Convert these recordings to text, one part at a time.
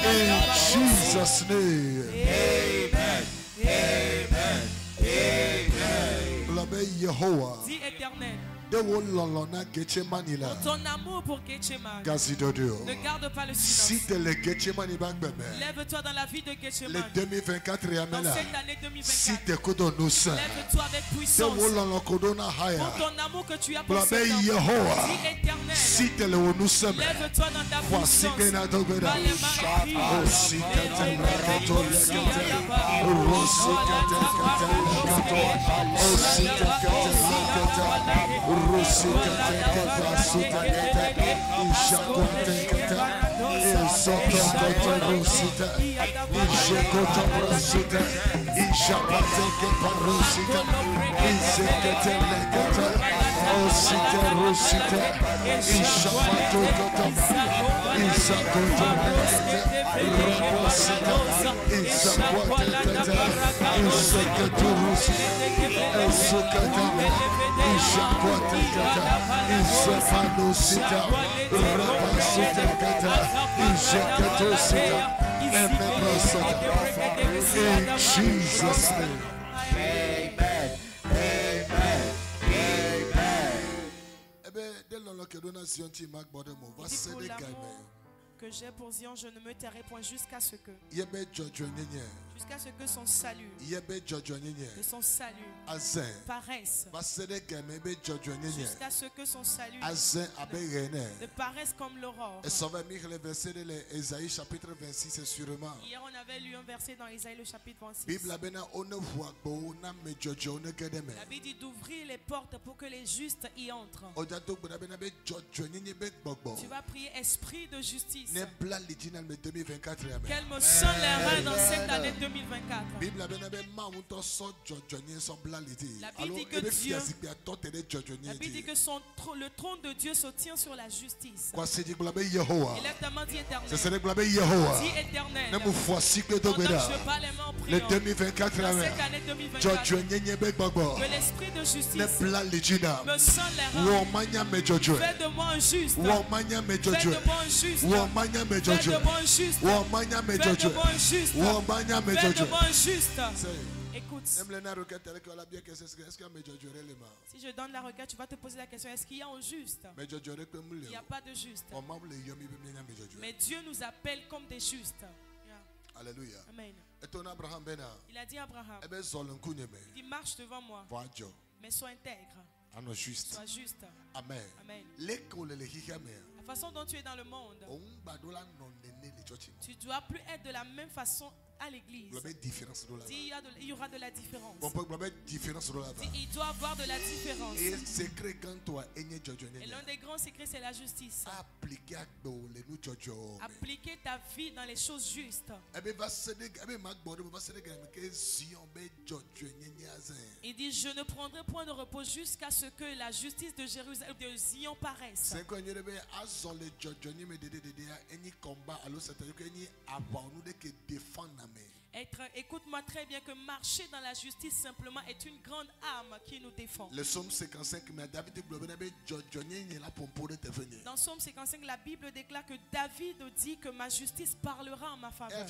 In Jesus' name. Amen. Amen. Amen. Yehovah. Dis Éternel. Ton amour pour Getcheman. Ne garde pas le silence. Lève-toi dans la vie de Getcheman. Dans cette année 2024. Lève-toi avec puissance. Pour ton amour que tu as pour cet homme. Dis Éternel. Lève-toi dans ta puissance. In Jesus' name. Amen. Que j'ai pour Zion, je ne me tairai point jusqu'à ce que son salut, que son salut paraisse, jusqu'à ce que son salut ne paraisse comme l'aurore. Hier on avait lu un verset dans Isaïe le chapitre 26. La Bible dit d'ouvrir les portes pour que les justes y entrent. Tu vas prier esprit de justice. Qu'elle me sonne les reins dans cette année 2024. La Bible dit que Dieu, le trône de Dieu se tient sur la justice. Élève ta main, dis Éternel. Dis Éternel. Pendant que je parle les mains en priant, dans cette année 2024, que l'esprit de justice me sonne les reins. Fais de moi un juste. Fais de moi un juste. Fais de moi un juste. Écoute. Si je donne la requête, tu vas te poser la question, est-ce qu'il y a un juste? Il n'y a pas de juste. Mais Dieu nous appelle comme des justes. Alléluia. Amen. Il a dit à Abraham, il dit marche devant moi, mais sois intègre. Sois juste. Amen. Amen. La façon dont tu es dans le monde, tu ne dois plus être de la même façon à l'église, il y aura de la différence. Il doit avoir de la différence. Et l'un des grands secrets, c'est la justice. Appliquer ta vie dans les choses justes. Il dit, je ne prendrai point de repos jusqu'à ce que la justice de Jérusalem, de Zion paraisse. Écoute-moi très bien, que marcher dans la justice simplement est une grande arme qui nous défend. Le psaume 55, dans Psaume 55, la Bible déclare que David dit que ma justice parlera en ma faveur.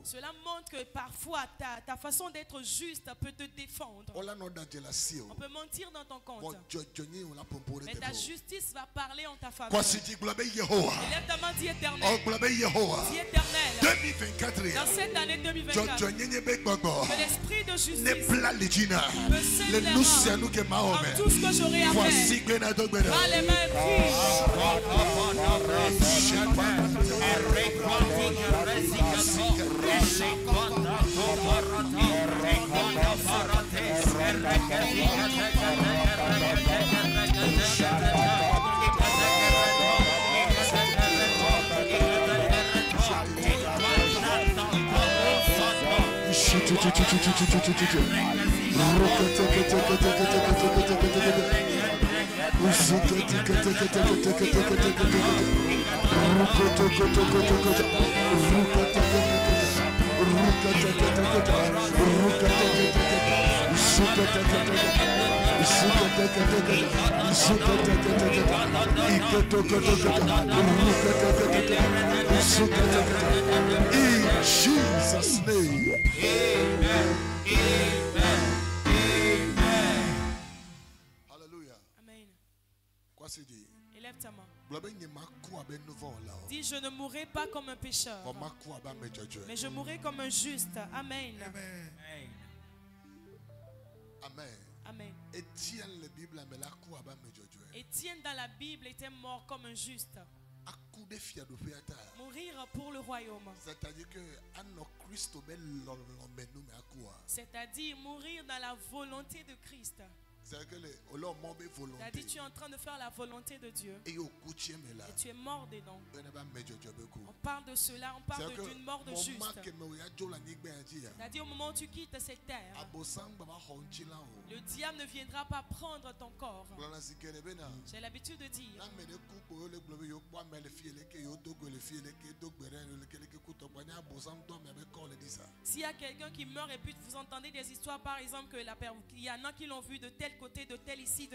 Cela montre que parfois ta façon d'être juste peut te défendre. On peut mentir dans ton compte, mais ta justice va parler en ta faveur. Élève ta main, dis éternel. Dis éternel. 2024, dans cette année 2024, que l'esprit de justice peut s'élever en tout ce que j'aurai à faire. Prends les mains et prie. In Jesus' name. Amen. Hallelujah. Amen. Quoi c'est dit? Élève ta main. Dis, je ne mourrai pas comme un pécheur, mais je mourrai comme un juste. Amen. Amen. Amen. Amen. Étienne dans la Bible était mort comme un juste. Mourir pour le royaume. C'est-à-dire mourir dans la volonté de Christ. C'est-à-dire tu es en train de faire la volonté de Dieu et tu es mort dedans. On parle de cela, on parle d'une mort de juste. C'est-à-dire au moment où tu quittes cette terre, le diable ne viendra pas prendre ton corps. J'ai l'habitude de dire, s'il y a quelqu'un qui meurt et puis vous entendez des histoires, par exemple que il y en a qui l'ont vu de tel côté, de tel ici,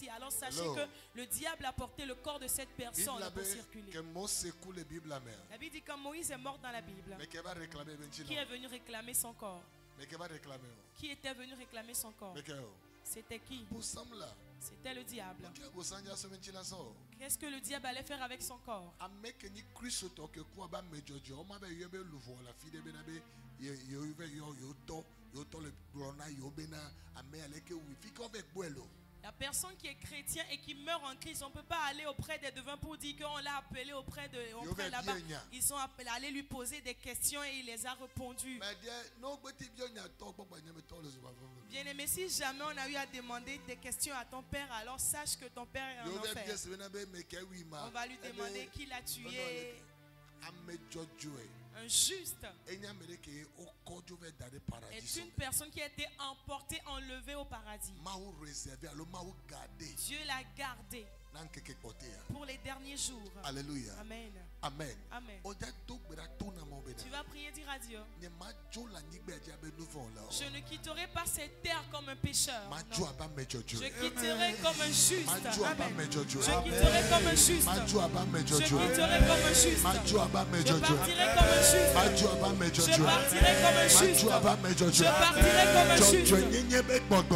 alors sachez que le diable a porté le corps de cette personne pour circuler. La Bible dit quand Moïse est mort dans la Bible, qui est venu réclamer son corps? Qui était venu réclamer son corps? C'était qui? C'était le diable. Qu'est-ce que le diable allait faire avec son corps? La personne qui est chrétien et qui meurt en Christ, on ne peut pas aller auprès des devins pour dire qu'on l'a appelé auprès là-bas. Ils sont allés lui poser des questions et il les a répondu. Bien aimé, si jamais on a eu à demander des questions à ton père, alors sache que ton père est en enfer. On va lui demander qui l'a tué. Un juste est une personne qui a été emportée, enlevée au paradis. Dieu l'a gardé pour les derniers jours. Alléluia. Amen. Amen. Amen. Tu vas prier, dire à Dieu, je ne quitterai pas cette terre comme un pécheur. Je quitterai comme un juste. Amen. Je quitterai comme un juste. Je quitterai comme un juste. Je partirai comme un juste. Je partirai comme un juste. Je partirai comme un juste.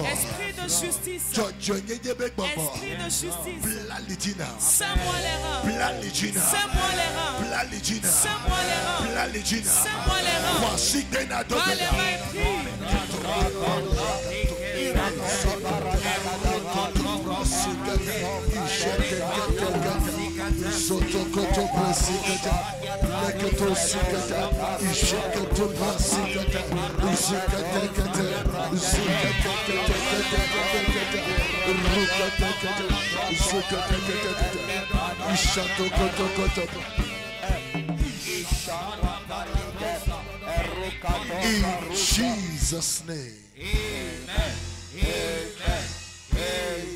Esprit de justice. Esprit de justice. Serre-moi les reins. Serre-moi les reins. Serre-moi les reins. Serre-moi les reins. Pas les mains prises. Soto koto prasikata. Leketo sikata. Ishakato prasikata. Usikata kata. Usikata kata kata kata. Rukata kata. Usikata kata kata. Ishato koto koto. In Jesus' name. Amen. Amen.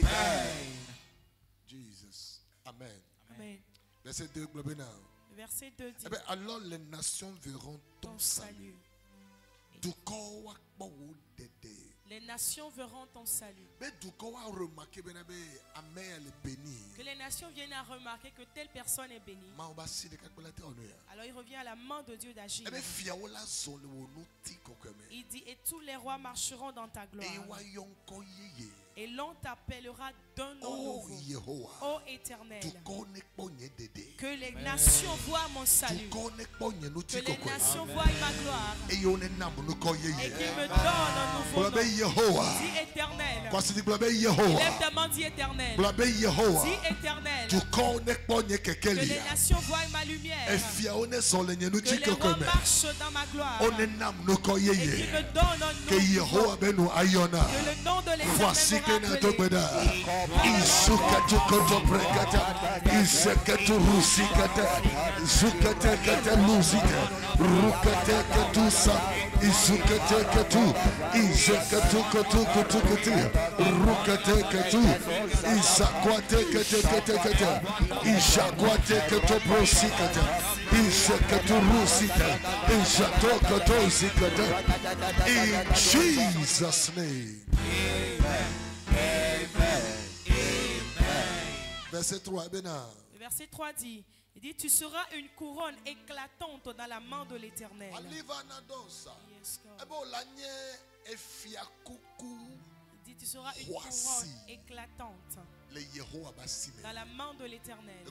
Amen. Jesus. Amen. Amen. Verset 2, globe now. Verset 2 dit, Alors les nations verront ton salut. Les nations verront ton salut. Que les nations viennent à remarquer que telle personne est bénie. Alors il revient à la main de Dieu d'agir. Il dit, et tous les rois marcheront dans ta gloire. Et l'on t'appellera d'un nom nouveau. Ô Éternel, que les nations voient mon salut, que les nations voient ma gloire, et qu'ils me donnent un nouveau nom. Dis Éternel, lève ta main, dis Éternel, dis Éternel, que les nations voient ma lumière, que les rois marchent dans ma gloire, et qu'ils me donnent un nom nouveau, que le nom de l'Éternel Isukatu koto prekata, Isukatu rusikata, Zukata kata luzita, Rukata katusa, Isukata katu, Isukatu kotu kotu kotu, Rukata katu, Isakwate kate kate kate, Ishakwate kato prosikata, Isukatu rusita, Isato kato zikata. In Jesus' name. Verset 3, Le verset 3 dit, il dit, tu seras une couronne éclatante dans la main de l'Éternel. Yes, il dit, tu seras une couronne éclatante dans la main de l'Éternel.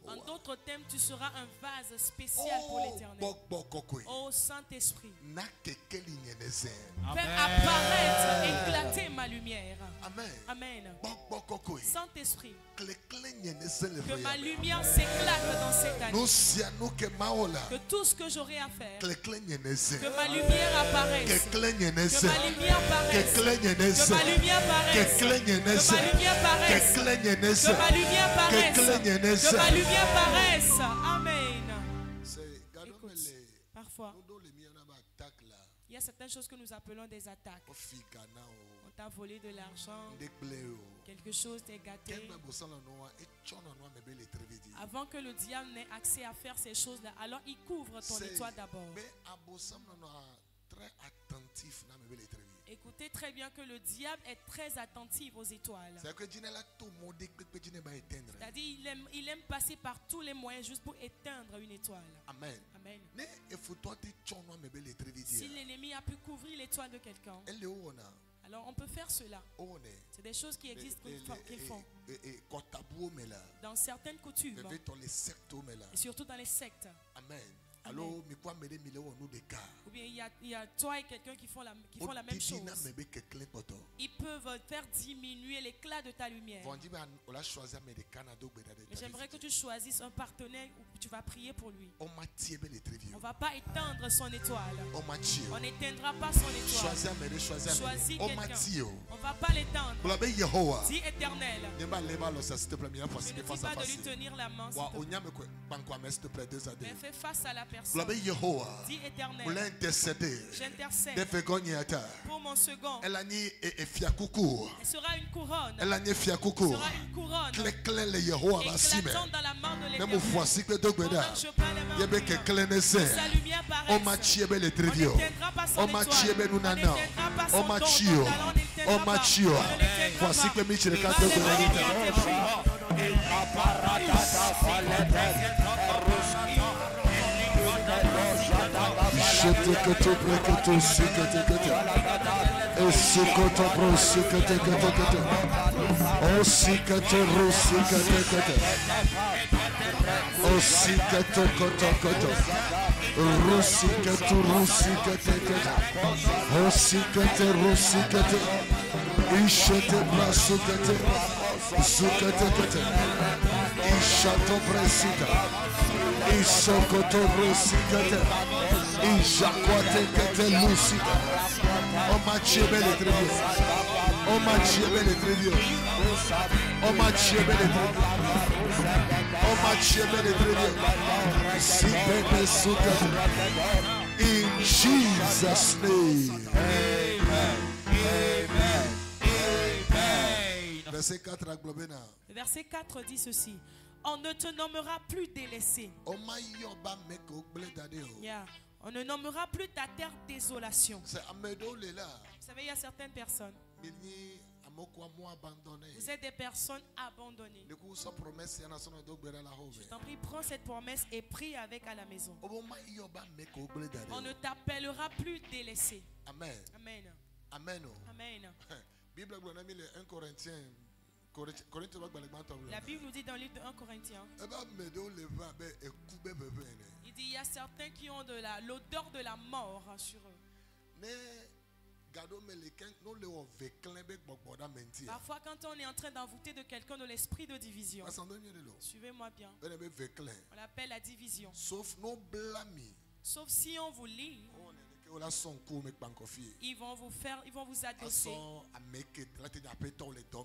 En d'autres termes, tu seras un vase spécial pour l'Éternel. Oh Saint-Esprit, fais apparaître, éclater ma lumière. Amen. Saint-Esprit, que ma lumière s'éclate dans cette année. Que tout ce que j'aurai à faire, que ma lumière apparaisse. Que ma lumière apparaisse. Que ma lumière apparaisse. Que ma lumière apparaisse. Que ma lumière paraisse. Que ma lumière paraisse. Amen. Écoute, parfois, il y a certaines choses que nous appelons des attaques. On t'a volé de l'argent, quelque chose t'est gâté. Avant que le diable n'ait accès à faire ces choses-là, alors il couvre ton étoile d'abord. Écoutez très bien que le diable est très attentif aux étoiles. C'est-à-dire il aime passer par tous les moyens juste pour éteindre une étoile. Amen. Amen. Si l'ennemi a pu couvrir l'étoile de quelqu'un, alors on peut faire cela. C'est des choses qui existent qu'ils font dans certaines coutumes et surtout dans les sectes. Amen. Ou bien il y a toi et quelqu'un qui font la même chose. Ils peuvent faire diminuer l'éclat de ta lumière. Mais j'aimerais que tu choisisses un partenaire où tu vas prier pour lui. On ne va pas éteindre son étoile. On n'éteindra pas son étoile. Choisis quelqu'un. On ne va pas l'éteindre. Dis Éternel. Ne dis pas de lui tenir la main. Mais fais face à la personne. Dis Éternel, j'intercède pour mon second. Elle sera une couronne. Elle sera une couronne éclatante dans la main de l'Éternel. Pendant que je prends les mains de Dieu, sa lumière paraît. On n'éteindra pas son étoile. On n'éteindra pas son don, ton talent, on n'éteindra pas. Voici que Michel est je te que tu Ishete brasukete. Sukete kete. Ishato presita. Isokoto brusikete. Ijakwate kete lusita. Omachebe le trivio. Omachebe le trivio. Omachebe le trivio. Omachebe le trivio. Sipete sukete. In Jesus' name. Verset 4 à Globena. Verset 4 dit ceci. On ne te nommera plus délaissé. Yeah. On ne nommera plus ta terre désolation. Vous savez, il y a certaines personnes. Vous êtes des personnes abandonnées. Je t'en prie, prends cette promesse et prie avec à la maison. On ne t'appellera plus délaissé. Amen. Amen. Amen. Amen. La Bible nous dit dans le livre de 1 Corinthiens. Il dit il y a certains qui ont l'odeur de la mort sur eux. Parfois quand on est en train d'envoûter de quelqu'un de l'esprit de division. Suivez-moi bien. On l'appelle la division. Sauf si on vous lit. Ils vont vous adosser.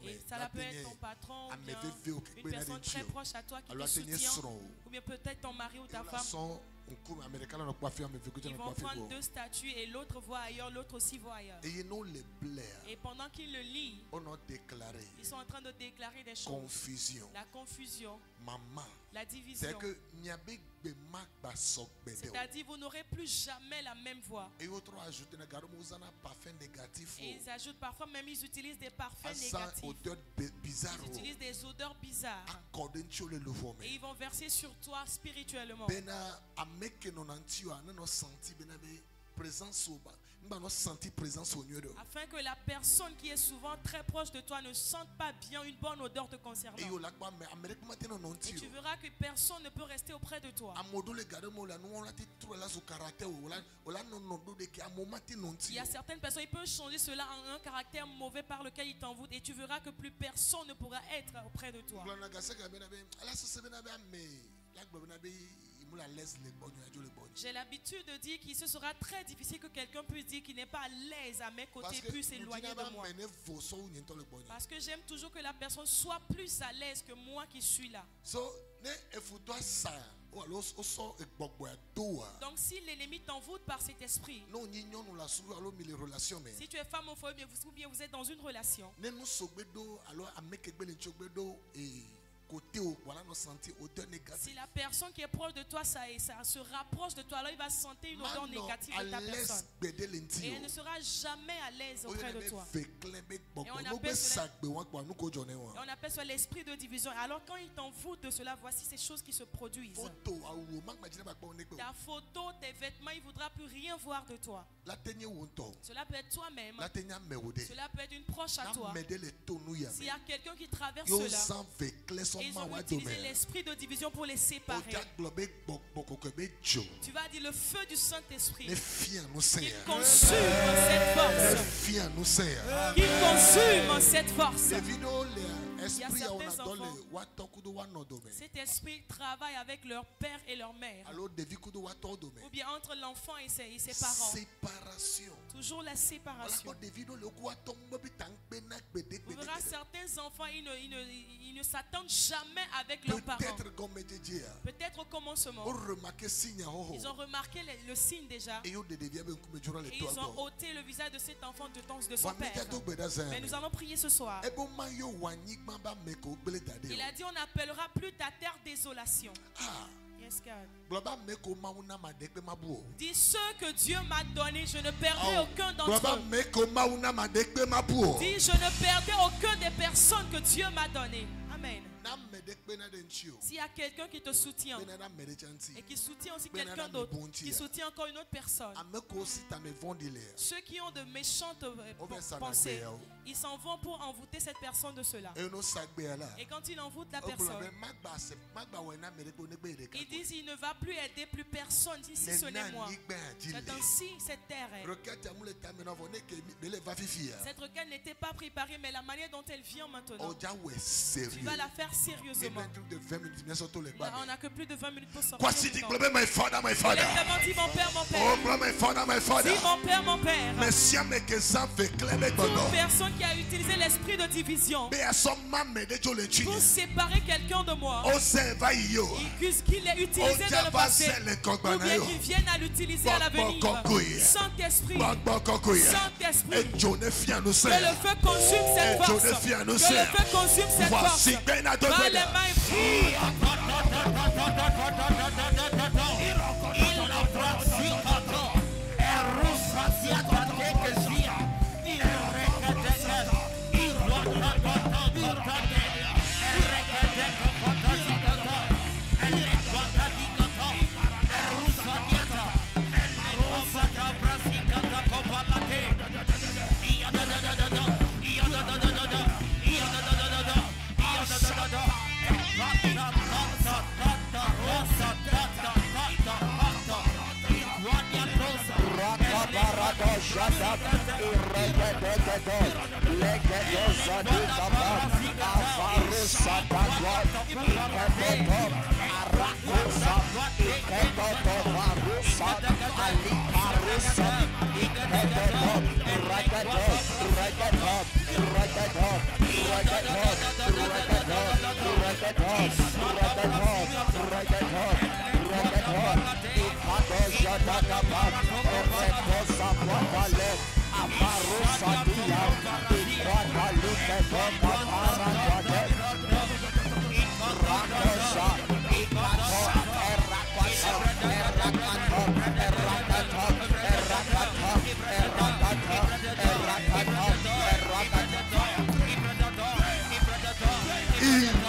Et ça peut être ton patron ou bien une personne très proche à toi qui te soutient. Ou bien peut-être ton mari ou ta femme. Ils vont prendre deux statues et l'autre voit ailleurs, l'autre aussi voit ailleurs. Et pendant qu'ils le lisent, ils sont en train de déclarer des choses. La confusion. La division. C'est-à-dire vous n'aurez plus jamais la même voix. Et ils ajoutent parfois même ils utilisent des parfums négatifs. Ils utilisent des odeurs bizarres. Et ils vont verser sur toi spirituellement. Afin que la personne qui est souvent très proche de toi ne sente pas bien une bonne odeur te concernant. Et tu verras que personne ne peut rester auprès de toi. Il y a certaines personnes, ils peuvent changer cela en un caractère mauvais par lequel ils t'envoûtent. Et tu verras que plus personne ne pourra être auprès de toi. J'ai l'habitude de dire qu'il se sera très difficile que quelqu'un puisse dire qu'il n'est pas à l'aise à mes côtés, plus éloigné de moi. Parce que j'aime toujours que la personne soit plus à l'aise que moi qui suis là. Donc si l'ennemi t'envoûte par cet esprit, si tu es femme au foyer ou bien vous êtes dans une relation, si la personne qui est proche de toi, ça se rapproche de toi, alors il va sentir une odeur négative de ta personne. Et elle ne sera jamais à l'aise auprès de toi. Et on appelle ça l'esprit de division. Alors quand il t'envoûte de cela, voici ces choses qui se produisent. Ta photo, tes vêtements, il ne voudra plus rien voir de toi. Cela peut être toi-même. Cela peut être une proche à toi. S'il y a quelqu'un qui traverse cela, ils ont utilisé l'esprit de division pour les séparer. Tu vas dire le feu du Saint-Esprit. Il consume cette force. Il consume cette force. Il y a certains enfants, cet esprit travaille avec leur père et leur mère. Ou bien entre l'enfant et ses parents. Toujours la séparation. Vous verrez certains enfants, ils ne s'attendent jamais avec leurs parents. Peut-être au commencement. Ils ont remarqué le signe déjà. Et ils ont ôté le visage de cet enfant de son père. Mais nous allons prier ce soir. Il a dit on n'appellera plus ta terre désolation. Yes, God. Dis ce que Dieu m'a donné, je ne perdrai aucun d'entre eux. Dis je ne perdrai aucun des personnes que Dieu m'a donné. Amen. S'il y a quelqu'un qui te soutient et qui soutient aussi quelqu'un d'autre, qui soutient encore une autre personne, ceux qui ont de méchantes pensées, ils s'en vont pour envoûter cette personne de cela. Et quand ils envoûtent la personne, ils disent il ne va plus aider plus personne ici, ce n'est moi. C'est ainsi cette terre est. Cette requête n'était pas préparée, mais la manière dont elle vient maintenant, tu vas la faire sérieusement. On n'a que plus de 20 minutes pour sortir. Dis mon père, mon père. Dis mon père, mon père. Toute personne qui a utilisé l'esprit de division pour séparer quelqu'un de moi, qu'il ait utilisé dans le passé, ou bien qu'il vienne à l'utiliser à l'avenir. Saint-Esprit, Saint-Esprit, que le feu consume cette force, que le feu consume cette force. Par les mains.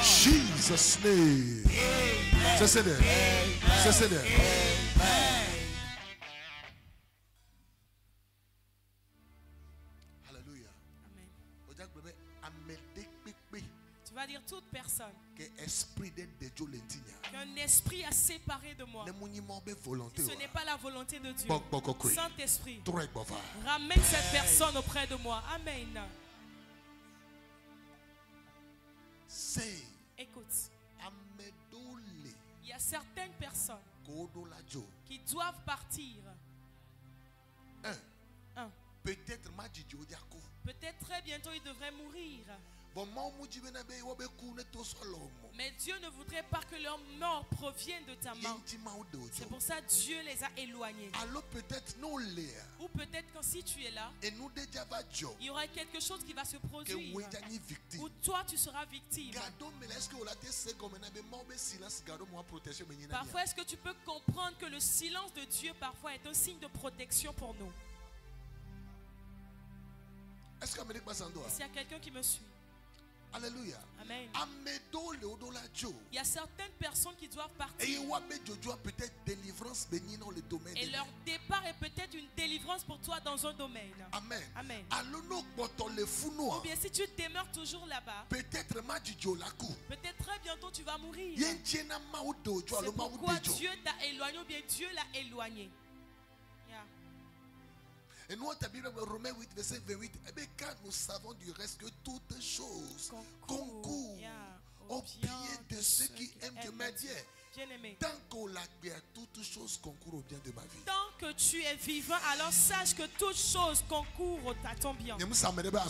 Jesus' name. Just sit there. Just sit there. Hallelujah. Amen. Tu vas dire toute personne qu'un esprit a séparé de moi. Ce n'est pas la volonté de Dieu. Saint-Esprit, ramène cette personne auprès de moi. Amen. Écoute, il y a certaines personnes qui doivent partir. Peut-être très bientôt ils devraient mourir. Mais Dieu ne voudrait pas que leur mort provienne de ta main. C'est pour ça que Dieu les a éloignés. Ou peut-être que si tu es là, il y aura quelque chose qui va se produire où toi tu seras victime. Parfois est-ce que tu peux comprendre que le silence de Dieu parfois est un signe de protection pour nous? Est-ce qu'il y a quelqu'un qui me suit? Alléluia. Amen. Il y a certaines personnes qui doivent partir. Et leur départ est peut-être une délivrance pour toi dans un domaine. Amen. Amen. Ou bien si tu demeures toujours là-bas, peut-être très bientôt tu vas mourir. C'est pourquoi Dieu t'a éloigné ou bien Dieu l'a éloigné. Et nous, Romains 8, verset 28, car nous savons du reste que toutes choses concourent au bien de ceux qui aiment Dieu. Bien-aimé, tant qu'on l'a bien, toutes choses concourent au bien de ma vie. Tant que tu es vivant, alors sache que toutes choses concourent à ton bien. Je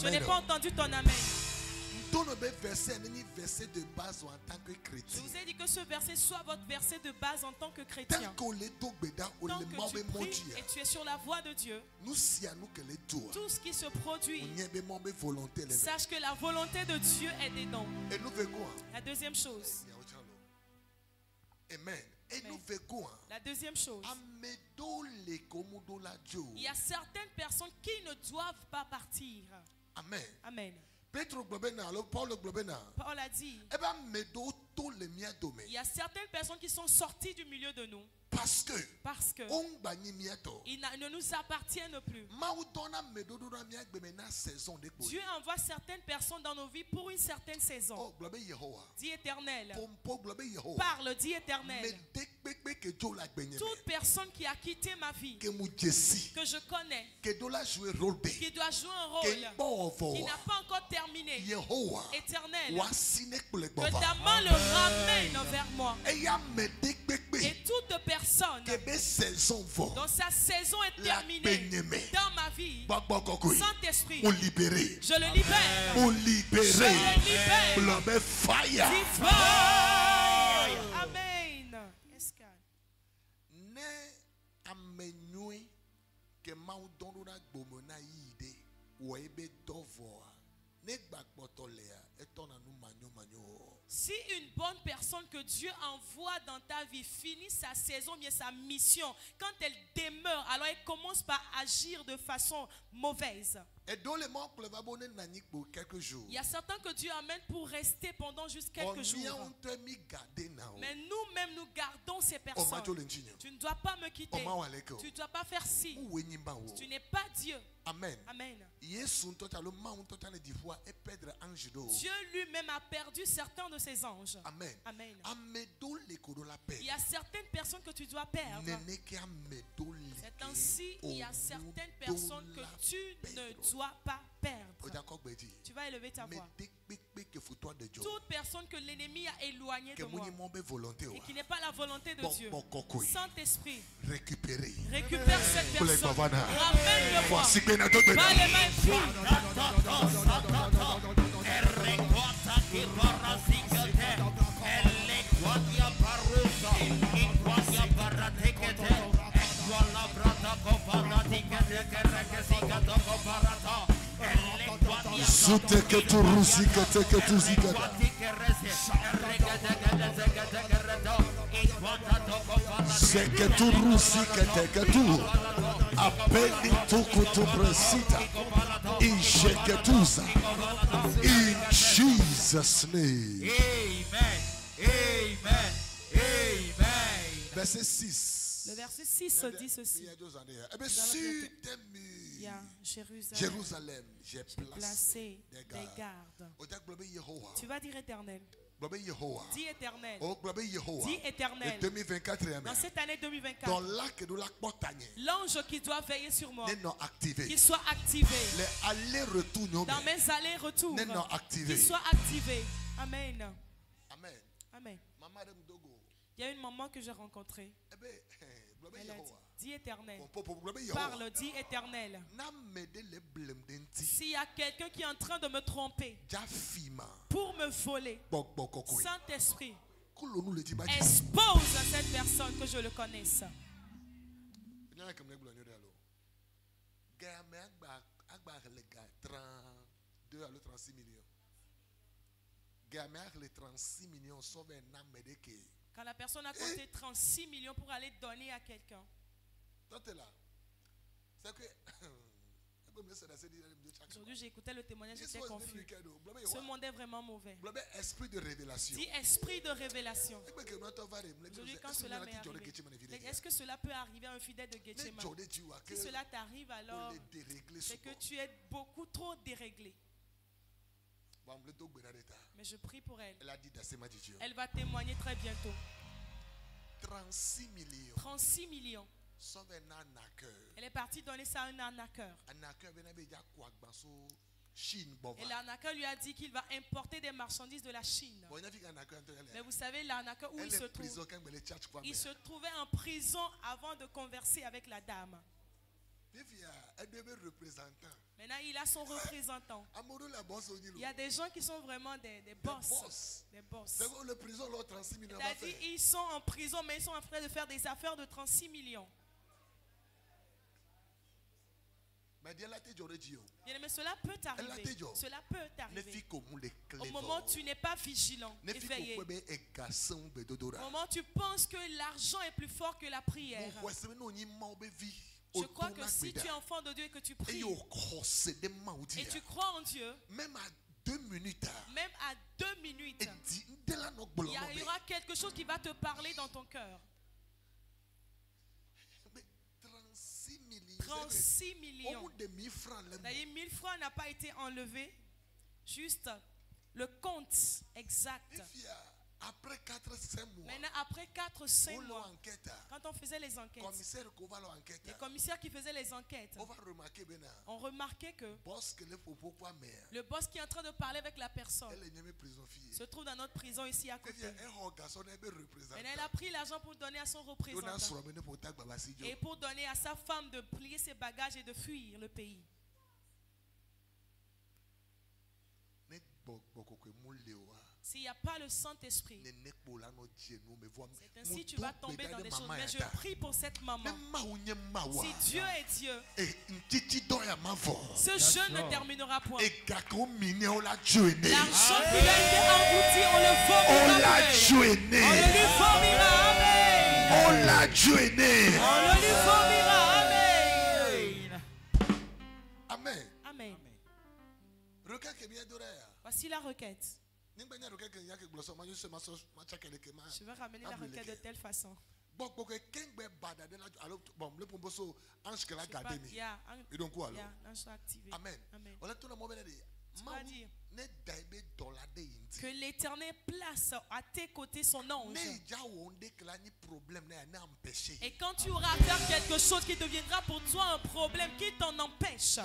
n'ai pas entendu ton amen. Verset de base en tant que chrétien. Je vous ai dit que ce verset soit votre verset de base en tant que chrétien. Tant que tu pries et tu es sur la voie de Dieu, tout ce qui se produit, sache que la volonté de Dieu est dedans. Et nous faisons quoi? La deuxième chose. Amen. Et nous faisons quoi? La deuxième chose. Il y a certaines personnes qui ne doivent pas partir. Amen. Amen. Paul a dit, il y a certaines personnes qui sont sorties du milieu de nous. Parce que il ne nous appartient plus. Dieu envoie certaines personnes dans nos vies pour une certaine saison. Dis Éternel. Parle, dis Éternel. Toute personne qui a quitté ma vie, que je connais, qui doit jouer un rôle, qui n'a pas encore terminé, Éternel, que ta main le ramène vers moi. Et toute personne dont sa saison est terminée dans ma vie, Saint-Esprit, je le libère. Je le libère. Fire. Amen. Ne amenyue que maudonura gbomona yide ou ebe dovoa ne gbakbotolea etona nu manyo. Si une bonne personne que Dieu envoie dans ta vie finit sa saison, bien sa mission, quand elle demeure, alors elle commence par agir de façon mauvaise. Il y a certains que Dieu amène pour rester pendant juste quelques jours. Mais nous-mêmes, nous gardons ces personnes. Tu ne dois pas me quitter. Tu ne dois pas faire ci. Tu n'es pas Dieu. Amen. Amen. Dieu lui-même a perdu certains de ses anges. Amen. Amen. Il y a certaines personnes que tu dois perdre. C'est ainsi, il y a certaines personnes que tu ne dois pas perdre. Tu vas élever ta voix. Toute personne que l'ennemi a éloignée de moi et qui n'est pas la volonté de Dieu, Saint-Esprit, récupère cette personne. Ramène-le moi. Va les mains in Jesus' name. Amen. Amen. Amen. Verset 6. Le verset 6 dit ceci. Jérusalem, j'ai placé des gardes. Tu vas dire Éternel. Dis Éternel. Dis Éternel. Dans cette année 2024, l'ange qui doit veiller sur moi, qu'il soit activé. Dans mes allers-retours, qu'il soit activé. Amen. Amen. Amen. Il y a une maman que j'ai rencontrée. Elle a dit, dis Éternel. Parle, dis Éternel. S'il y a quelqu'un qui est en train de me tromper pour me voler, Saint-Esprit, expose à cette personne que je le connaisse. Quand la personne a compté 36 millions pour aller donner à quelqu'un. Aujourd'hui, j'ai écouté le témoignage, j'étais confus. Ce monde est vraiment mauvais. Esprit de révélation. Dis esprit de révélation. Aujourd'hui, quand cela m'est arrivé, est-ce que cela peut arriver à un fidèle de Getchema? Si cela t'arrive, alors c'est que tu es beaucoup trop déréglé. Mais je prie pour elle. Elle va témoigner très bientôt. 36 millions. 36 millions. Elle est partie donner ça à un arnaqueur. Et l'arnaqueur lui a dit qu'il va importer des marchandises de la Chine. Mais vous savez, l'arnaqueur où il se trouve? Il se trouvait en prison avant de converser avec la dame. Maintenant, il a son représentant. Il y a des gens qui sont vraiment des boss. Des boss. C'est-à-dire, ils sont en prison, mais ils sont en train de faire des affaires de 36 millions. Bien, mais cela peut t'arriver. Cela peut t'arriver. Au moment où tu n'es pas vigilant, éveillé. Au moment où tu penses que l'argent est plus fort que la prière. Je crois que si tu es enfant de Dieu et que tu pries et tu crois en Dieu, même à 2 minutes, il y aura quelque chose qui va te parler dans ton cœur. 36 millions. D'ailleurs, 1000 francs n'a pas été enlevé. Juste le compte exact. Après 4-5 mois. Maintenant, après 4-5 mois, quand on faisait les enquêtes, les commissaires qui faisaient les enquêtes, on remarquait que le boss qui est en train de parler avec la personne se trouve dans notre prison ici à côté. Maintenant, elle a pris l'argent pour donner à son représentant et pour donner à sa femme de plier ses bagages et de fuir le pays. S'il n'y a pas le Saint-Esprit, c'est ainsi que tu vas tomber dans des choses. Mais je prie pour cette maman. Si Dieu est Dieu, ce jeûne ne terminera point. L'argent qui lui a été englouti, on le vomira. On le lui vomira. Amen. On l'a jeûné. On le lui vomira. Amen. Amen. Voici la requête. Je vais ramener la requête de telle façon. Amen. Tu vas dire que l'Éternel place à tes côtés son ange. Et quand tu auras à faire quelque chose qui deviendra pour toi un problème, qui t'en empêche.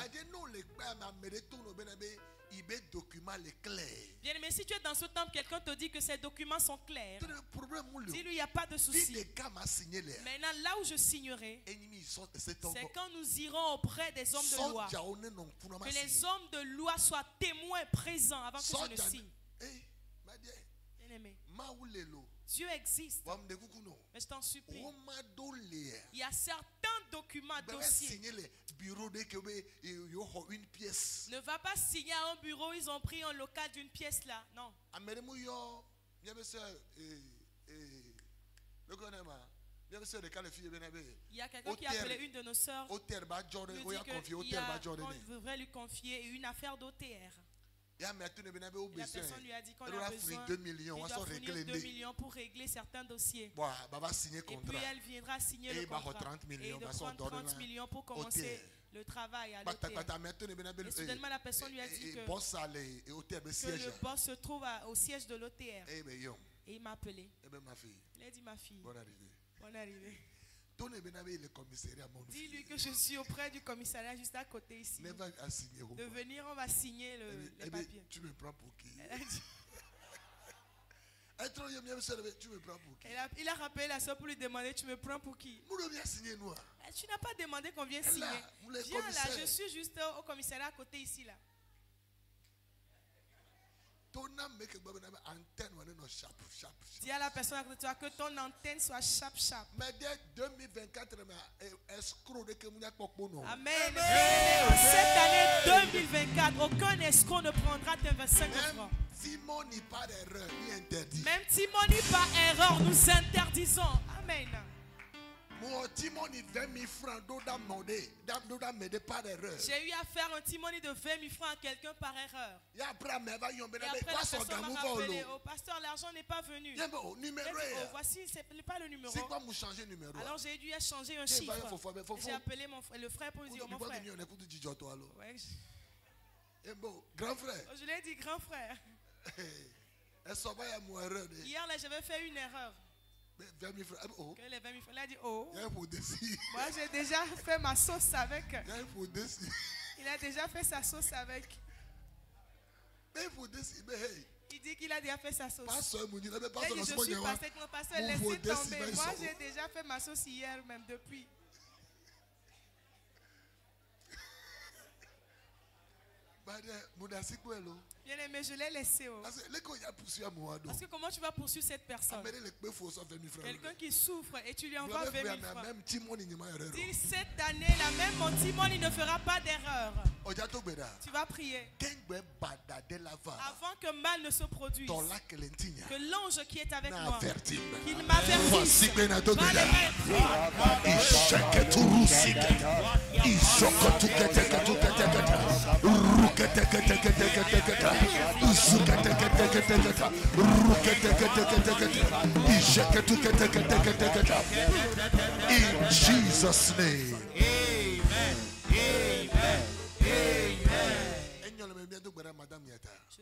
Bien, mais si tu es dans ce temple, quelqu'un te dit que ces documents sont clairs, dis-lui il n'y a pas de souci. Maintenant, là où je signerai, c'est quand nous irons auprès des hommes de loi. Que les hommes de loi soient témoins présents avant que je ne signe. Bien-aimé, Dieu existe. Mais je t'en supplie. Il y a certains documents, dossiers. Ne va pas signer à un bureau, ils ont pris un local d'une pièce là. Non. Il y a quelqu'un qui a appelé une de nos sœurs. On devrait lui confier une affaire d'OTR. La personne lui a dit qu'on a besoin de 2 millions pour régler certains dossiers. Et puis elle viendra signer le contrat. Et de prendre 30 millions pour commencer le travail à l'OTR. Et soudainement la personne lui a dit que le boss se trouve au siège de l'OTR. Et il m'a appelé. Il a dit ma fille, bonne arrivée. Dis-lui que je suis auprès du commissariat juste à côté ici. De venir, on va signer les papiers. Tu me prends pour qui? Il a rappelé la soeur pour lui demander tu me prends pour qui? Tu n'as pas demandé qu'on vienne signer. Viens là, je suis juste au commissariat à côté ici là. Dis à la personne à côté de toi que ton antenne soit sharp. Amen. Cette année 2024, aucun escroc ne prendra tes 25 francs. Même Timoni par erreur, nous interdisons. Amen. J'ai eu à faire un timoni de 20 000 francs à quelqu'un par erreur. Et après la personne m'a rappelé, oh pasteur, l'argent n'est pas venu. Voici, ce n'est pas le numéro. Alors j'ai dû changer un chiffre. J'ai appelé le frère pour lui dire, mon frère. Grand frère. Je lui ai dit, grand frère. Hier là, j'avais fait une erreur. Que les 20 000 francs. Il a dit, oh. Moi, j'ai déjà fait ma sauce avec. Il a déjà fait sa sauce avec. Il dit qu'il a déjà fait sa sauce. Il dit, je suis pasteur, laissez tomber. Moi, j'ai déjà fait ma sauce hier, même depuis. Bien aimé, je l'ai laissé. Parce que comment tu vas poursuivre cette personne? Quelqu'un qui souffre et tu lui envoies 20 000 francs. Dis cette année, la même mon Timoni ne fera pas d'erreur. Tu vas prier. Avant que mal ne se produise. Que l'ange qui est avec moi, qu'il m'avertisse. In Jesus' name. Amen.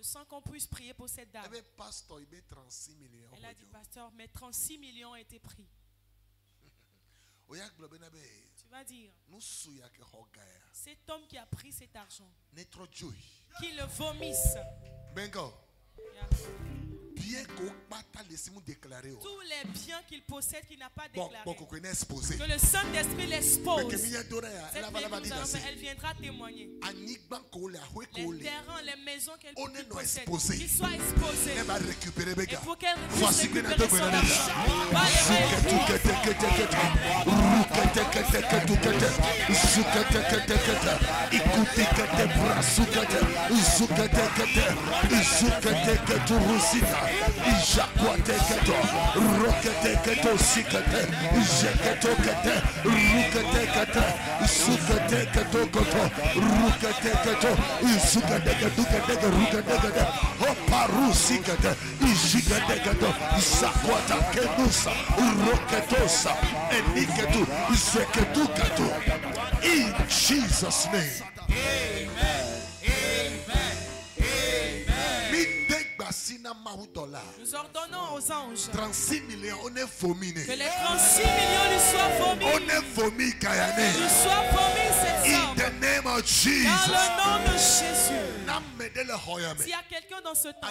sens qu'on puisse prier pour cette dame. Elle a dit, pasteur, mais 36 millions ont été pris. Tu vas dire, cet homme qui a pris cet argent, qu'il le vomisse. Bengo. Tous les biens qu'il possède qu'il n'a pas déclaré, que le Saint-Esprit l'expose. Elle viendra témoigner. Les terrains, les maisons qu'elle possède, qu'ils soient exposés. Et pour qu'elle puisse récupérer son argent. Ijakwate rokete keto sikete ijeketo kete rukete kete sukete keto koto rukete keto isukete keto kete rukete kete oparu sikete ijikete keto isakwata kenusa roketosa eniketu iseketu keto. In Jesus' name. Amen. Nous ordonnons aux anges 36 millions, on est vomi. Que les 36 millions lui soient vomis. On est vomi, Kayane. Lui soient vomis cette somme. In the name of Jesus. Dans le nom de Jésus. S'il y a quelqu'un dans ce temps,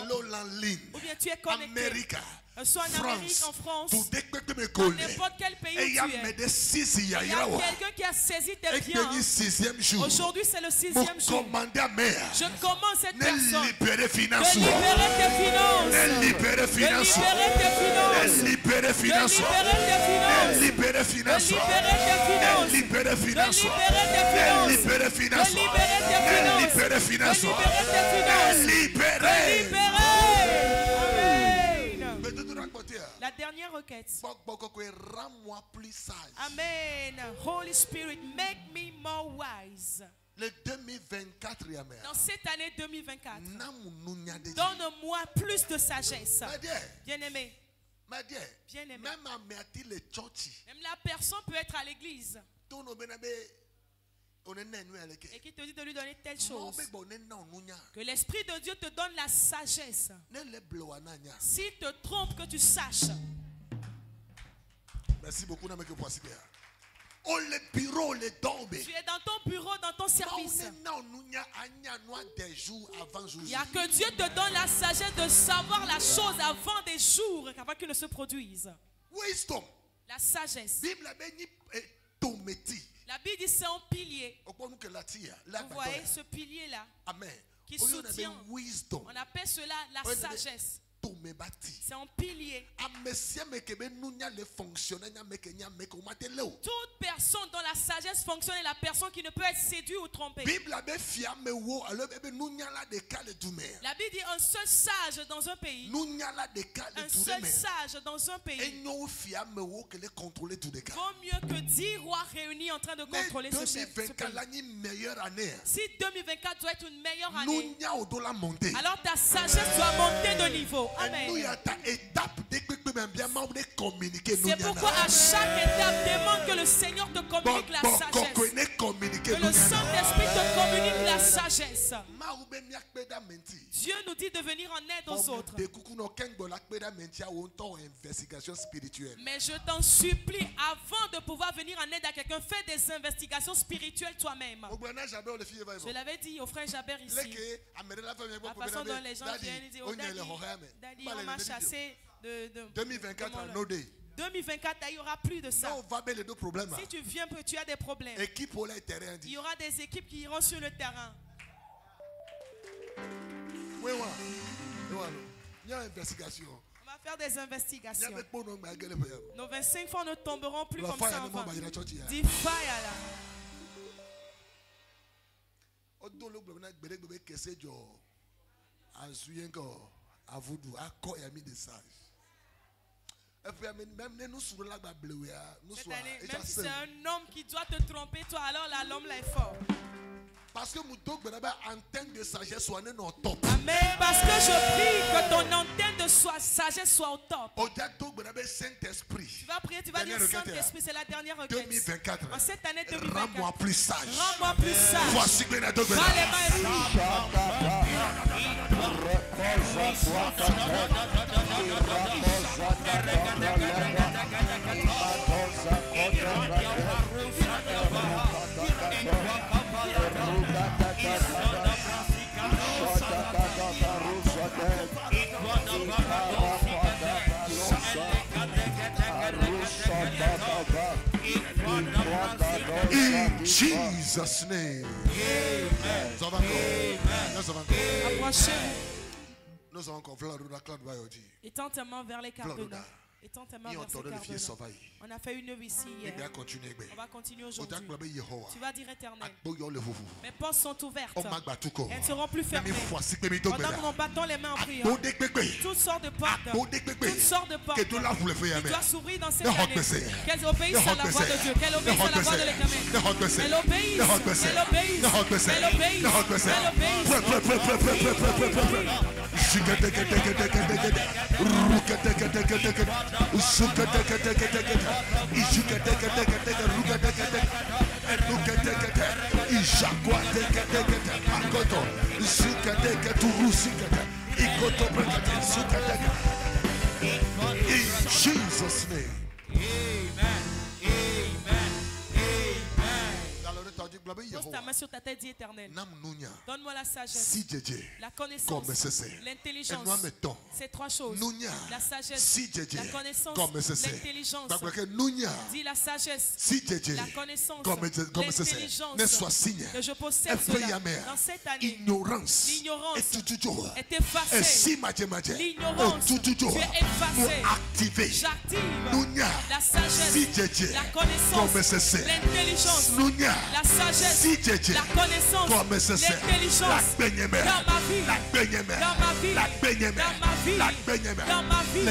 ou bien tu es connecté, soit en Amérique, en France, dans n'importe quel pays tu es, il y a quelqu'un qui a saisi tes biens. Aujourd'hui c'est le 6e jour. Je commande cette personne de libérer tes finances, de libérer tes finances, de libérer tes finances, de libérer tes finances, de libérer tes finances, de libérer tes finances, de libérer tes finances, de libérer. La dernière requête. Amen. Holy Spirit, make me more wise. Le 2024, dans cette année 2024, donne-moi plus de sagesse. Bien-aimé. Bien-aimé. Même la personne peut être à l'église et qui te dit de lui donner telle chose. Que l'Esprit de Dieu te donne la sagesse. S'il te trompe, que tu saches. Merci beaucoup. Oh, le bureau, le tombe. Tu es dans ton bureau, dans ton service. Il y a que Dieu te donne la sagesse de savoir la chose avant des jours, avant qu'il ne se produise. Wisdom. La sagesse. La Bible dit c'est un pilier. Vous voyez ce pilier-là qui soutient. On appelle cela la sagesse. C'est un pilier. Toute personne dont la sagesse fonctionne est la personne qui ne peut être séduite ou trompée. La Bible dit un seul sage dans un pays. Un seul sage dans un pays vaut mieux que 10 rois réunis en train de contrôler ce pays. Si 2024 doit être une meilleure année, alors ta sagesse doit monter de niveau. Amen. C'est pourquoi à chaque étape demande que le Seigneur te communique la sagesse. Que le Saint-Esprit te communique la sagesse. Dieu nous dit de venir en aide aux autres. Mais je t'en supplie, avant de pouvoir venir en aide à quelqu'un, fais des investigations spirituelles toi-même. Je l'avais dit au frère Jaber ici. La façon dont les gens viennent dire, oh Daddy, on m'a chassé de 2024, 2024, il n'y aura plus de ça. Si tu viens, tu as des problèmes. Il y aura des équipes qui iront sur le terrain. On va faire des investigations. Nos 25 fois ne tomberont plus comme ça. Dis fire là. Même si c'est un homme qui doit te tromper, toi, alors là, l'homme là est fort. Parce que mon antenne de sagesse soit au top. Amen. Parce que je prie que ton antenne de sagesse sagesse soit au top. Tu vas prier, tu vas dire Saint-Esprit, c'est la dernière requête. 2024. En cette année 2024. Rends-moi plus sage. Rends-moi plus sage. Voici que in Jesus' name. Nous avons encore étant tellement vers les cardinaux. On a fait une œuvre ici hier. On va continuer aujourd'hui. Tu vas dire éternel. Mes portes sont ouvertes. Elles ne seront plus fermées. Pendant que nous battons les mains en priant. Toutes sortes de portes. Toutes sortes de portes. Qui doivent s'ouvrir dans cette année. Qu'elles obéissent à la voix de Dieu. Qu'elles obéissent à la voix de l'Éternel. Elles obéissent. Elles obéissent. Elles obéissent. Elles obéissent. In Jesus' name. Pose ta main sur ta tête, dis éternel. Donne-moi la sagesse, la connaissance, l'intelligence. Ces trois choses. La sagesse, la connaissance, l'intelligence. Dis la sagesse, la connaissance, l'intelligence. Que je possède cela. Dans cette année, l'ignorance est effacée. L'ignorance, tu es effacé. J'active la sagesse, la connaissance, l'intelligence. La sagesse, la connaissance, l'intelligence dans ma vie, dans ma vie, dans ma vie,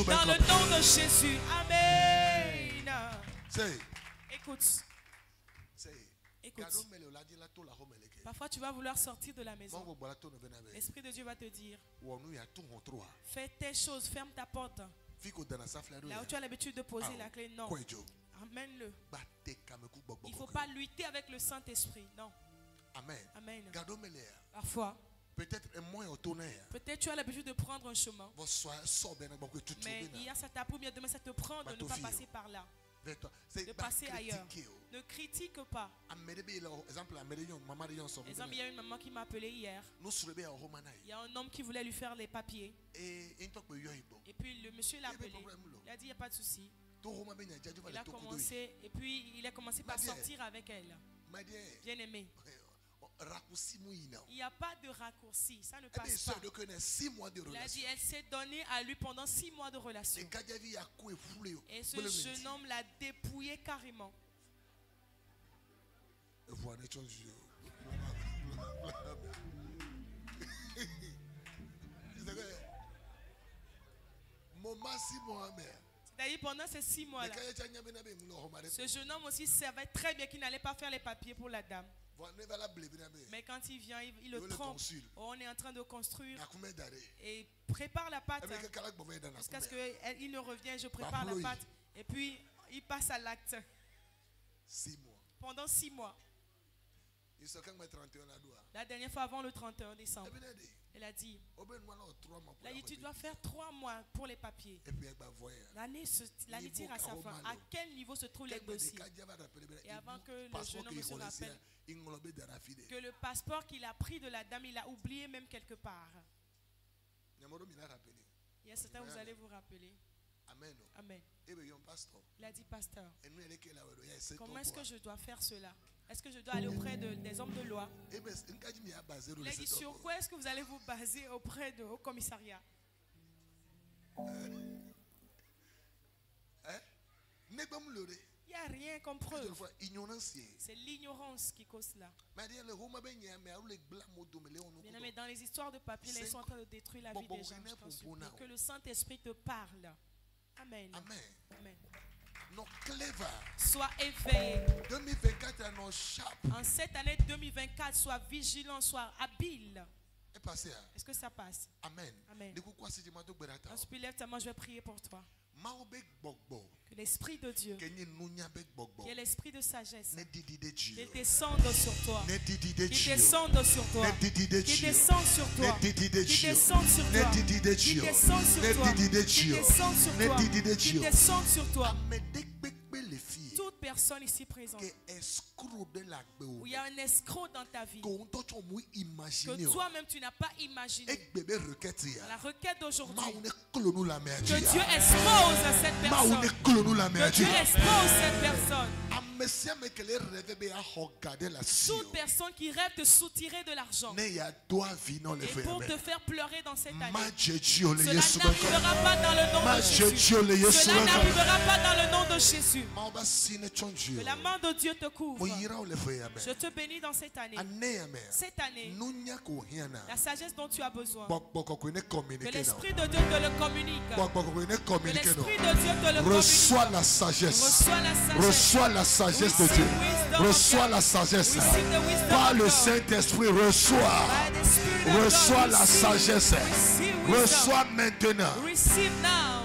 dans le nom de Jésus. Amen. Écoute. Parfois tu vas vouloir sortir de la maison. L'Esprit de Dieu va te dire, fais tes choses, ferme ta porte. Là où tu as l'habitude de poser la clé, non. Amène-le. Il ne faut pas lutter avec le Saint-Esprit. Non. Amen. Amen. Parfois, peut-être tu as l'habitude de prendre un chemin. Mais hier ça t'a pris, bien demain ça te prend de ne pas passer par là. De passer ailleurs. Ne critique pas. Exemple, il y a une maman qui m'a appelé hier. Il y a un homme qui voulait lui faire les papiers. Et puis le monsieur l'a appelé. Il a dit il n'y a pas de souci. Il a commencé, et puis il a commencé par sortir avec elle. Bien aimé. Il n'y a pas de raccourci, ça ne passe pas. Il a dit, elle s'est donnée à lui pendant 6 mois de relation. Et ce jeune homme l'a dépouillé carrément. C'est-à-dire pendant ces 6 mois-là, ce jeune homme aussi savait très bien qu'il n'allait pas faire les papiers pour la dame. Mais quand il vient, il le trompe. On est en train de construire et prépare la pâte jusqu'à ce qu'il ne revienne. Je prépare la pâte et puis il passe à l'acte. 6 mois. Pendant 6 mois. La dernière fois avant le 31 décembre. Elle a dit, tu dois faire 3 mois pour les papiers. L'année tire à sa fin. À quel niveau se trouvent les dossiers? Et avant que le jeune homme se rappelle que le passeport qu'il a pris de la dame, il a oublié même quelque part. Il y a certains, vous allez vous rappeler. Amen. Amen. Il a dit, pasteur, comment est-ce que je dois faire cela? Est-ce que je dois aller auprès des hommes de loi? Il a dit, sur quoi est-ce que vous allez vous baser au commissariat? Il n'y a rien comme preuve. C'est l'ignorance qui cause cela. Mais dans les histoires de papier, là, ils sont en train de détruire la vie des gens. Que le Saint-Esprit te parle. Amen. Amen. Amen. Sois éveillé. En cette année 2024, sois vigilant, sois habile. Est-ce que ça passe? Amen. Amen. Ensuite, lève ta main, je vais prier pour toi. Que l'Esprit de Dieu, qui est l'Esprit de sagesse, qu'il descende sur toi. Qu'il descende sur toi. Qu'il descende sur toi. Qu'il descende sur toi. Qu'il descende sur toi. Qu'il descende sur toi. Qu'il descende sur toi. Toute personne ici présente où il y a un escroc dans ta vie que toi-même tu n'as pas imaginé, la requête d'aujourd'hui, que Dieu expose à cette personne, que Dieu expose cette personne. Toute personne qui rêve de soutirer de l'argent et pour te faire pleurer dans cette année, cela n'arrivera pas dans le nom de Jésus. Cela n'arrivera pas dans le nom de Jésus. Que la main de Dieu te couvre. Je te bénis dans cette année. Cette année, la sagesse dont tu as besoin, que l'Esprit de Dieu te le communique. Que l'Esprit de Dieu te le communique. Reçois la sagesse. Reçois la sagesse de Dieu. Reçois la sagesse. Par le Saint-Esprit, reçois. Reçois la sagesse. Reçois maintenant.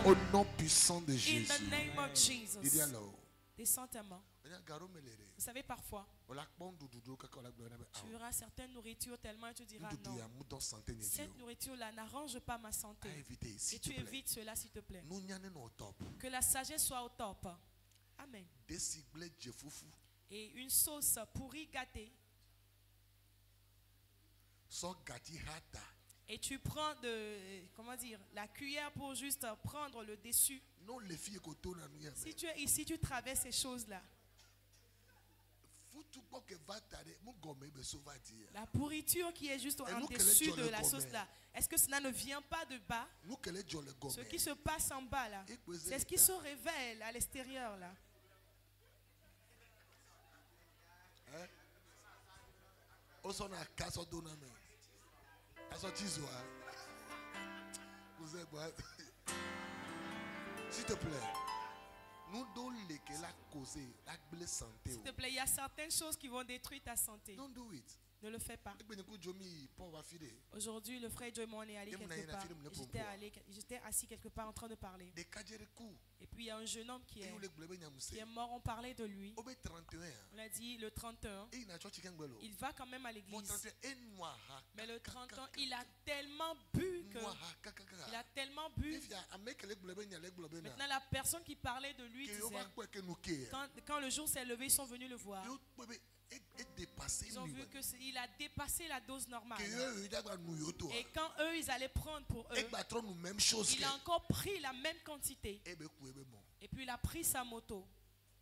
Au nom puissant de Jésus. Dis alors. Descends ta main. Vous savez, parfois, tu auras certaines nourritures tellement et tu diras non, cette nourriture-là n'arrange pas ma santé. Et tu évites cela, s'il te plaît. Que la sagesse soit au top. Amen. Et une sauce pourrie gâtée. Et tu prends comment dire, la cuillère pour juste prendre le dessus. Si tu es ici, tu traverses ces choses-là. La pourriture qui est juste en dessus de la sauce là, est-ce que cela ne vient pas de bas? Ce qui se passe en bas là, c'est ce qui se révèle à l'extérieur là. S'il te plaît. S'il te plaît, il y a certaines choses qui vont détruire ta santé. Ne le fais pas. Aujourd'hui, le frère Joe et moi, on est allé quelque part. J'étais assis quelque part en train de parler. Et puis il y a un jeune homme qui est mort. On parlait de lui. On a dit le 31. Il va quand même à l'église. Mais le 31, il a tellement bu que... Il a tellement bu. Maintenant, la personne qui parlait de lui disait, quand le jour s'est levé, ils sont venus le voir. Ils ont vu qu'il a dépassé la dose normale. Et quand eux, ils allaient prendre pour eux, il a encore pris la même quantité. Et puis il a pris sa moto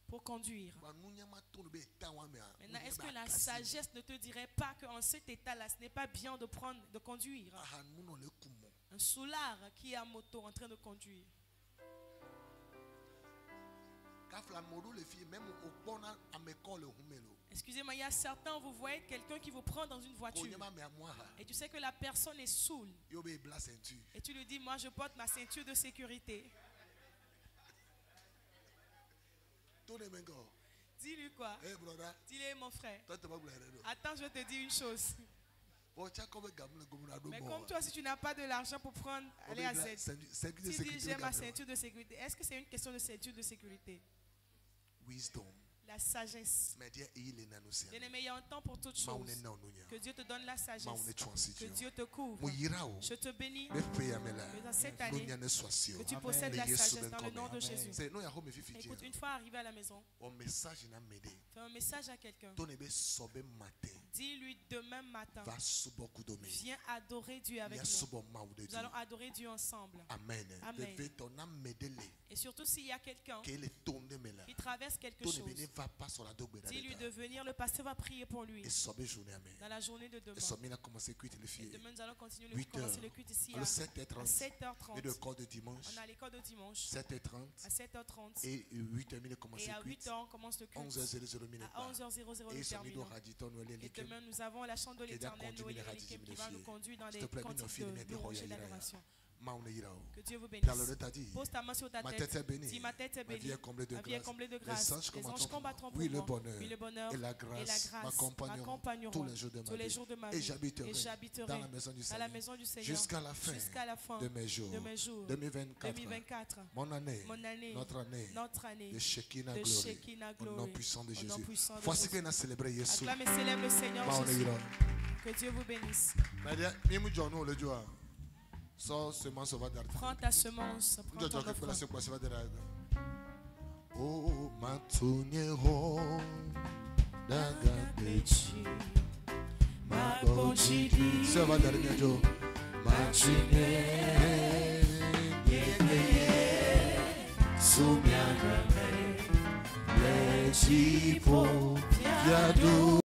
pour conduire. Maintenant, est-ce que la sagesse ne te dirait pas qu'en cet état-là, ce n'est pas bien de conduire? Un soulard qui est à moto en train de conduire. Excusez-moi, il y a certains, vous voyez quelqu'un qui vous prend dans une voiture et tu sais que la personne est saoule et tu lui dis, moi je porte ma ceinture de sécurité. Dis-lui quoi? Dis-lui, mon frère. Attends, je vais te dire une chose. Mais comme toi, si tu n'as pas de l'argent pour prendre, aller à Z, tu dis, j'ai ma ceinture de sécurité. Est-ce que c'est une question de ceinture de sécurité? Wisdom. La sagesse. Bien-aimé, il y a un temps pour toutes choses. Que Dieu te donne la sagesse. Que Dieu te couvre. Je te bénis. Que dans cette année, que tu possèdes la sagesse dans le nom de Jésus. Écoute, une fois arrivé à la maison, fais un message à quelqu'un. Dis-lui demain matin, viens adorer Dieu avec nous. Nous allons adorer Dieu ensemble. Amen. Amen. Et surtout s'il y a quelqu'un qui traverse quelque chose, dis-lui de venir, le pasteur va prier pour lui dans la journée de demain. Et demain nous allons continuer le culte ici à 7h30. On a l'école de dimanche 7h30. à 7h30. Et 8h à 8h on commence le culte. À 11h00 nous terminons. Et demain nous avons la chante de l'Éternel, Noël et l'équipe qui va nous conduire dans des cantiques de louange et d'adoration. Que Dieu vous bénisse. Pose ta main sur ta tête. Dis, ma tête est bénie. Ma vie est comblée de grâce. Les anges combattront pour oui, moi. Oui, le bonheur et la grâce m'accompagneront tous les jours de ma vie. Et j'habiterai dans la maison du Seigneur jusqu'à la fin de mes jours. 2024. Mon année. Notre année de Shekinah Glory. Au nom puissant de Jésus. Voici que nous célébrons Jésus. Acclame et célèbre le Seigneur Jésus. Que Dieu vous bénisse. Prends ta semence. Prends ton offrande. Oh, Matuniero, Dagadechi, Mabojidi, Sava Darmiajo, Machine, Sumia, Lechipo, Yadu.